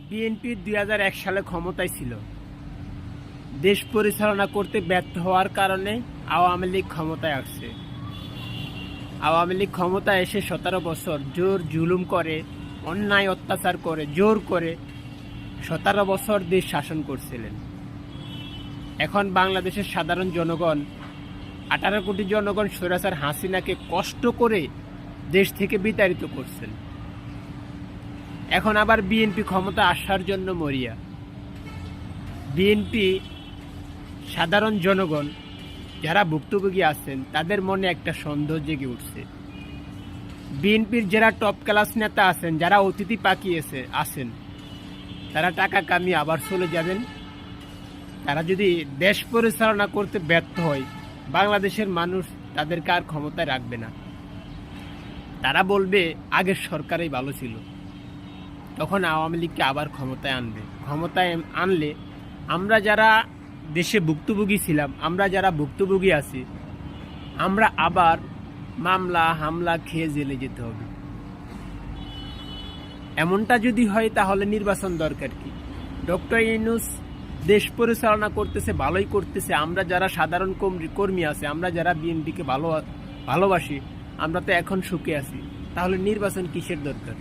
BNP ২০০১ সালে ক্ষমতায় ছিল। দেশ পরিচালনা করতে ব্যর্থ হওয়ার কারণে আওয়ামী লীগ ক্ষমতায় আসছে। আওয়ামী লীগ ক্ষমতায় এসে ১৭ বছর জোর জুলুম করে, অন্যায় অত্যাচার করে, জোর করে ১৭ বছর দেশ শাসন করছিলেন। এখন বাংলাদেশের সাধারণ জনগণ, ১৮ কোটি জনগণ স্বৈরাচার হাসিনাকে কষ্ট করে দেশ থেকে বিতাড়িত করছেন। এখন আবার বিএনপি ক্ষমতা আসার জন্য মরিয়া। বিএনপি সাধারণ জনগণ যারা ভুক্তভোগী আছেন তাদের মনে একটা সন্দেহ জেগে উঠছে। বিএনপির যারা টপ ক্লাস নেতা আছেন, যারা অতিথি পাকিয়েছে আছেন, তারা টাকা কামিয়ে আবার চলে যাবেন। তারা যদি দেশ পরিচালনা করতে ব্যর্থ হয়, বাংলাদেশের মানুষ তাদেরকে আর ক্ষমতায় রাখবে না। তারা বলবে আগের সরকারই ভালো ছিল। তখন আওয়ামী লীগকে আবার ক্ষমতায় আনবে। ক্ষমতায় আনলে আমরা যারা দেশে ভুক্তভোগী ছিলাম, আমরা যারা ভুক্তভোগী আছি, আমরা আবার মামলা হামলা খেয়ে জেলে যেতে হবে। এমনটা যদি হয় তাহলে নির্বাচন দরকার কি? ডক্টর ইউনূস দেশ পরিচালনা করতেছে, ভালোই করতেছে। আমরা যারা সাধারণ কর্মী আছে, আমরা যারা বিএনপিকে ভালোবাসি, আমরা তো এখন সুখে আছি। তাহলে নির্বাচন কিসের দরকার?